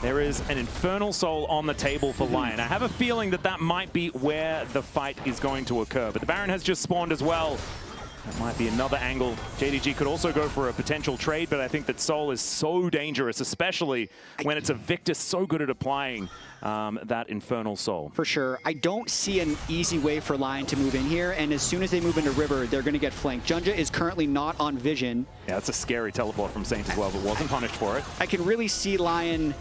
there is an Infernal Soul on the table for LYON. I have a feeling that that might be where the fight is going to occur. But the Baron has just spawned as well. That might be another angle. JDG could also go for a potential trade, but I think that Soul is so dangerous, especially when it's a Viktor so good at applying that Infernal Soul. For sure. I don't see an easy way for LYON to move in here, and as soon as they move into River, they're going to get flanked. JunJia is currently not on Vision. Yeah, that's a scary teleport from Saint as well, but wasn't punished for it. I can really see LYON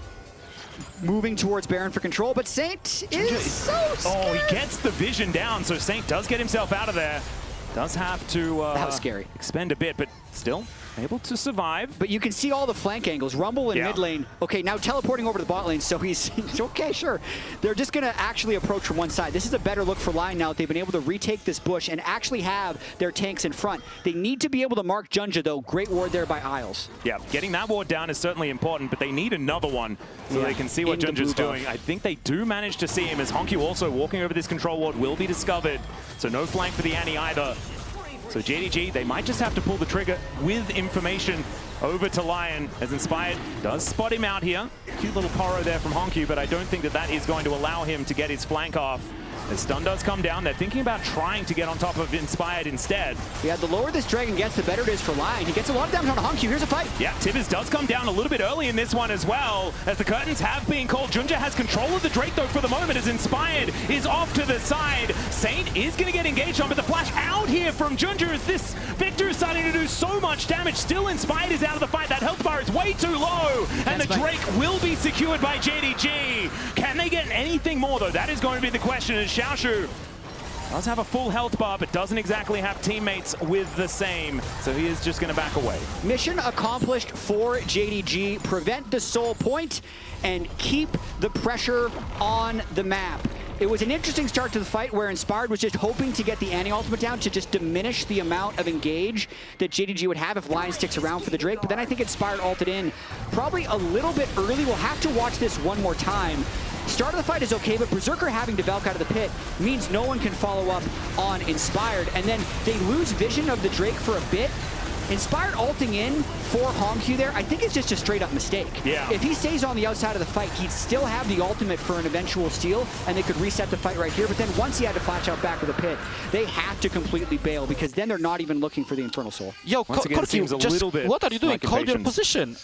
moving towards Baron for control, but Saint is so scary. Oh, he gets the Vision down, so Saint does get himself out of there. Does have to that was scary. Expend a bit, but still able to survive. But you can see all the flank angles. Rumble in mid lane. Okay, now teleporting over to the bot lane, so he's okay, sure. They're just going to actually approach from one side. This is a better look for LYON now that they've been able to retake this bush and actually have their tanks in front. They need to be able to mark JunJia, though. Great ward there by Isles. Yeah, getting that ward down is certainly important, but they need another one so they can see what JunJia's doing. I think they do manage to see him as HongQ also walking over this control ward will be discovered. So no flank for the Annie either. So JDG, they might just have to pull the trigger with information over to LYON, as Inspired does spot him out here. Cute little poro there from HongQ, but I don't think that that is going to allow him to get his flank off. As stun does come down, they're thinking about trying to get on top of Inspired instead. Yeah, the lower this Dragon gets, the better it is for LYON. He gets a lot of damage on HongQ. Here's a fight. Yeah, Tibbers does come down a little bit early in this one as well, as the curtains have been called. JunJia has control of the Drake, though, for the moment, as Inspired is off to the side. Saint is going to get engaged on, but the flash out here from JunJia as this Viktor is starting to do so much damage. Still, Inspired is out of the fight. That health bar is way too low, and the Drake will be secured by JDG. Can they get anything more, though? That is going to be the question, as Xiaoxu does have a full health bar, but doesn't exactly have teammates with the same, so he is just going to back away. Mission accomplished for JDG. Prevent the soul point and keep the pressure on the map. It was an interesting start to the fight where Inspired was just hoping to get the Annie ultimate down to just diminish the amount of engage that JDG would have if LYON sticks around for the Drake, but then I think Inspired ulted in probably a little bit early. We'll have to watch this one more time. Start of the fight is okay, but Berserker having to Valk out of the pit means no one can follow up on Inspired, and then they lose vision of the Drake for a bit. Inspired ulting in for HongQ there, I think it's just a straight-up mistake. Yeah. If he stays on the outside of the fight, he'd still have the ultimate for an eventual steal, and they could reset the fight right here, but then once he had to flash out back of the pit, they have to completely bail, because then they're not even looking for the Infernal Soul. Yo, Corki, what are you doing? Hold your position.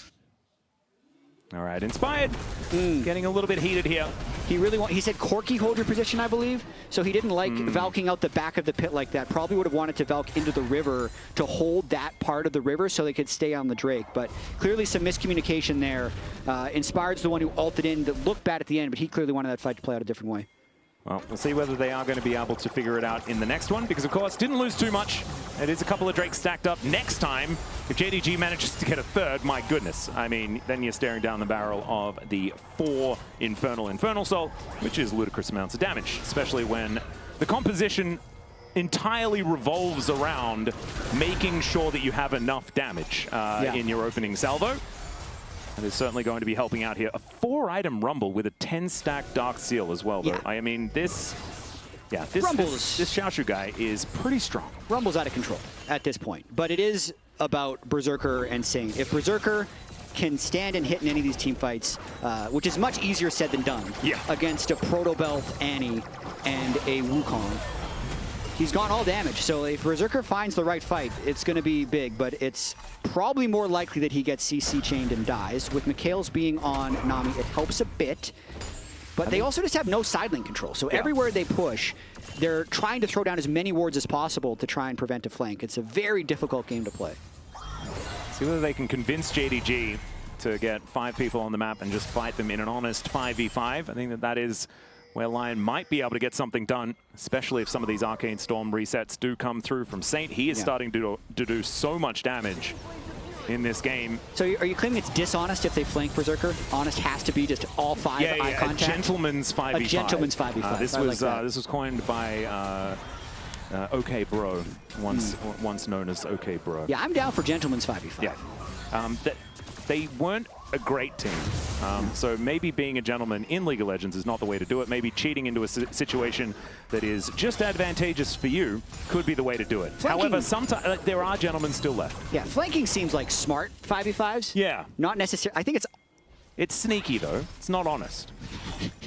All right, Inspired getting a little bit heated here. He said Corki, hold your position, I believe. So he didn't like Valking out the back of the pit like that. Probably would have wanted to Valk into the river to hold that part of the river so they could stay on the Drake. But clearly some miscommunication there. Inspired's the one who ulted in that looked bad at the end, but he clearly wanted that fight to play out a different way. Well, we'll see whether they are going to be able to figure it out in the next one, because, of course, didn't lose too much. It is a couple of Drakes stacked up. Next time, if JDG manages to get a third, my goodness. I mean, then you're staring down the barrel of the 4 Infernal Soul, which is ludicrous amounts of damage, especially when the composition entirely revolves around making sure that you have enough damage in your opening salvo. And is certainly going to be helping out here. A 4-item Rumble with a 10-stack Dark Seal as well, though. I mean, this Xiaoxu guy is pretty strong. Rumble's out of control at this point, but it is about Berserker and Saint. If Berserker can stand and hit in any of these team fights, which is much easier said than done, against a Proto Belt Annie and a Wukong, he's gone all damage. So if Berserker finds the right fight, it's going to be big, but it's probably more likely that he gets CC chained and dies. With Mikhail's being on Nami, it helps a bit, but they also just have no side lane control. So everywhere they push, they're trying to throw down as many wards as possible to try and prevent a flank. It's a very difficult game to play. See whether they can convince JDG to get 5 people on the map and just fight them in an honest 5v5. I think that is where LYON might be able to get something done, especially if some of these Arcane Storm resets do come through from Saint. He is starting to do so much damage in this game. So are you claiming it's dishonest if they flank Berserker? Honest has to be just all 5 eye contact? A gentleman's 5v5. A gentleman's 5v5. This was coined by OK Bro, once known as OK Bro. Yeah, I'm down for gentleman's 5v5. Yeah. They weren't a great team. So maybe being a gentleman in League of Legends is not the way to do it. Maybe cheating into a situation that is just advantageous for you could be the way to do it. Flanking. However, sometimes there are gentlemen still left. Yeah, flanking seems like smart 5v5s. Yeah. Not necessarily. I think it's sneaky, though. It's not honest.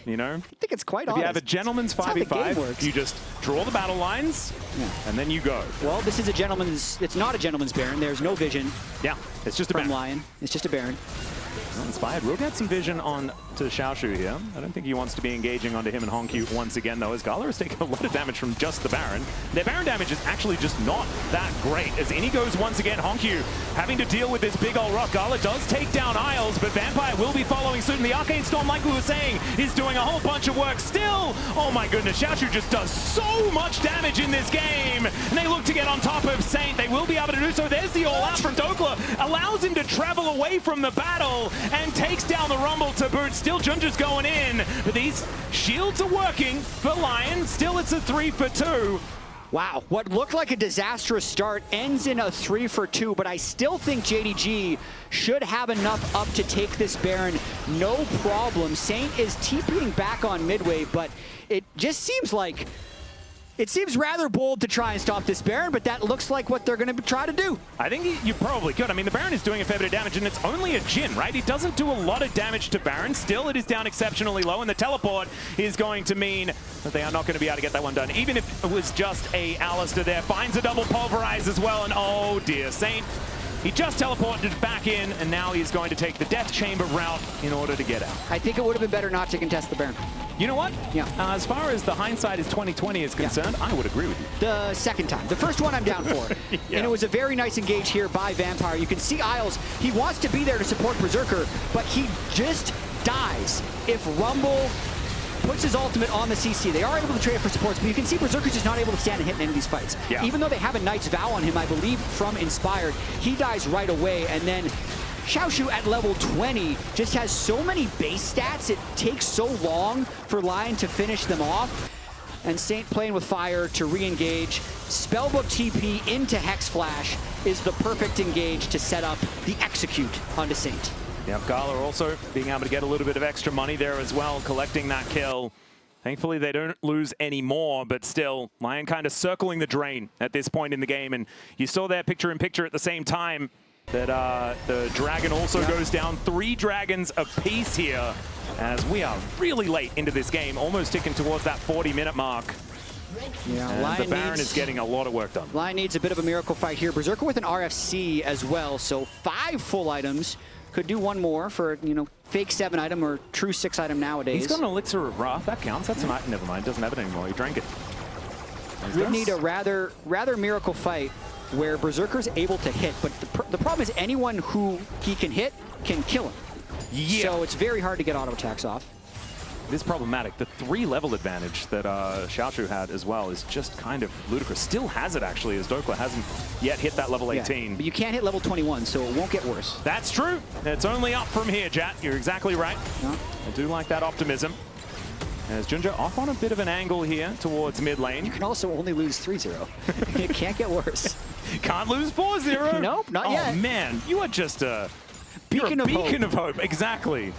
You know? I think it's quite honest. If you have a gentleman's 5v5, you just draw the battle lines, and then you go. Well, this is a gentleman's... It's not a gentleman's Baron. There's no vision. Yeah, it's just a from Baron. LYON. It's just a Baron. Well, Inspired will get some vision on to Xiaoxu here. I don't think he wants to be engaging onto him and HongQ once again, though, as GALA has taken a lot of damage from just the Baron. Their Baron damage is actually just not that great, as in he goes once again. HongQ having to deal with this big old rock. GALA does take down Isles, but Vampire will be following soon. The Arcane Storm, like we were saying, is doing a whole bunch of work still. Oh my goodness, Xiaoxu just does so much damage in this game, and they look to get on top of Saint. They will be able to do so. There's the all-out from Dhokla, allows him to travel away from the battle and takes down the Rumble to boot. Still, JunJia's going in, but these shields are working for LYON. Still, it's a 3-for-2. Wow, what looked like a disastrous start ends in a 3-for-2, but I still think JDG should have enough up to take this Baron, no problem. Saint is TPing back on midway, but it just seems like it seems rather bold to try and stop this Baron, but that looks like what they're going to try to do. I think you probably could. I mean, the Baron is doing a fair bit of damage, and it's only a Jhin, right? He doesn't do a lot of damage to Baron. Still, it is down exceptionally low, and the teleport is going to mean that they are not going to be able to get that one done. Even if it was just a Alistar there. Finds a double pulverize as well, and oh dear, Saint. He just teleported back in, and now he's going to take the Death Chamber route in order to get out. I think it would have been better not to contest the Baron. You know what? Yeah. As far as the hindsight is 2020 is concerned, I would agree with you. The second time. The first one I'm down for. Yeah. And it was a very nice engage here by Vampire. You can see Isles, he wants to be there to support Berserker, but he just dies if Rumble puts his ultimate on the CC. They are able to trade it for supports, but you can see Berserker's just not able to stand and hit in any of these fights. Yeah. Even though they have a Knight's Vow on him, I believe, from Inspired, he dies right away, and then Xiaoxu at level 20 just has so many base stats, it takes so long for LYON to finish them off. And Saint playing with fire to re-engage. Spellbook TP into Hex Flash is the perfect engage to set up the execute onto Saint. Yep, GALA also being able to get a little bit of extra money there as well, collecting that kill. Thankfully, they don't lose any more, but still, LYON kind of circling the drain at this point in the game. And you saw their picture-in-picture at the same time that the dragon also goes down. 3 dragons apiece here, as we are really late into this game, almost ticking towards that 40-minute mark. Yeah, the Baron is getting a lot of work done. LYON needs a bit of a miracle fight here. Berserker with an RFC as well, so 5 full items. Could do 1 more for, you know, fake 7 item or true 6 item nowadays. He's got an Elixir of Wrath. That counts. That's an item. Never mind. Doesn't have it anymore. He drank it. Would need a rather miracle fight where Berserker's able to hit, but the problem is anyone who he can hit can kill him. Yeah. So it's very hard to get auto attacks off. It is problematic. The 3-level advantage that Xiaoxu had as well is just kind of ludicrous. Still has it, actually, as Dhokla hasn't yet hit that level 18. But you can't hit level 21, so it won't get worse. That's true. It's only up from here, Jatt. You're exactly right. Yeah. I do like that optimism. As JunJia off on a bit of an angle here towards mid lane. You can also only lose 3-0. It can't get worse. Can't lose 4-0. Nope, not yet. Oh, man. You are just a beacon of hope. Exactly.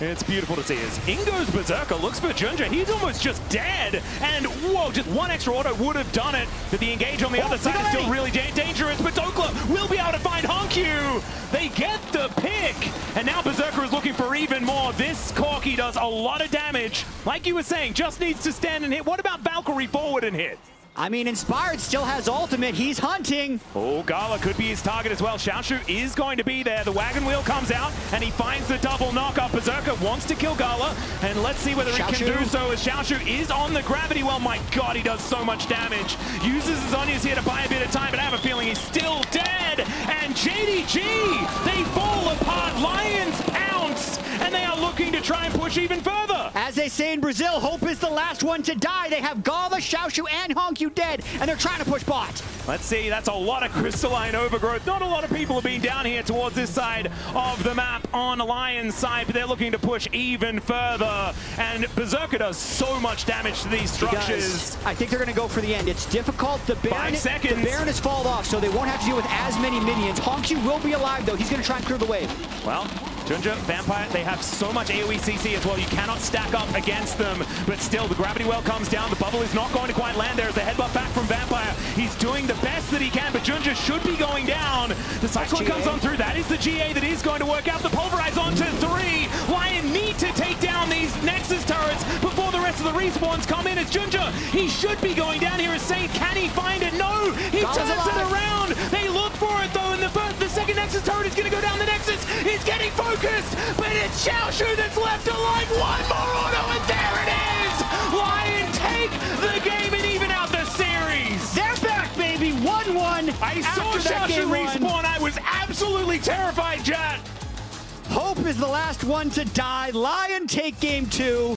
It's beautiful to see as Ingo's Berserker looks for JunJia. He's almost just dead. And whoa, just 1 extra auto would have done it. But the engage on the other side is still really dangerous. But Dhokla will be able to find HongQ. They get the pick. And now Berserker is looking for even more. This Corki does a lot of damage. Like you were saying, just needs to stand and hit. What about Valkyrie forward and hit? I mean, Inspired still has ultimate. He's hunting. Oh, GALA could be his target as well. Xiaoxu is going to be there. The wagon wheel comes out, and he finds the double knockup. Berserker wants to kill GALA, and let's see whether he can do so as Xiaoxu is on the gravity well. My God, he does so much damage. Uses his onions here to buy a bit of time, but I have a feeling he's still dead. And JDG, they fall apart. LYON's pounce, and they are looking to try and push even further. As they say in Brazil, hope is the last one to die. They have GALA, Xiaoxu, and HongQ dead, and they're trying to push bot. Let's see, that's a lot of crystalline overgrowth. Not a lot of people have been down here towards this side of the map on LYON's side, but they're looking to push even further. And Berserker does so much damage to these structures. I think they're going to go for the end. It's difficult. The Baron, 5 seconds. The Baron has fallen off, so they won't have to deal with as many minions. HongQ will be alive, though. He's going to try and clear the wave. Well, JunJia, Vampire, they have so much AoE CC as well. You cannot stack up against them, but still the gravity well comes down. The bubble is not going to quite land there as the headbutt back from Vampire. He's doing the best that he can, but JunJia should be going down. The Cyclone comes on through. That is the GA that is going to work out. The Pulverize onto 3. LYON need to take down these Nexus turrets before the rest of the respawns come in. It's JunJia. He should be going down here as Saint. Can he find it? No! He turns it around. They look for it, though, and the second Nexus turret is going to go down. down the Nexus. He's getting focused, but it's Xiaoxu that's left alive. One more auto, and there it is! LYON take the game and even out the series. They're back, baby. 1-1. I saw Xiaoxu respawn. I was absolutely terrified, Jatt. Hope is the last one to die. LYON take game 2.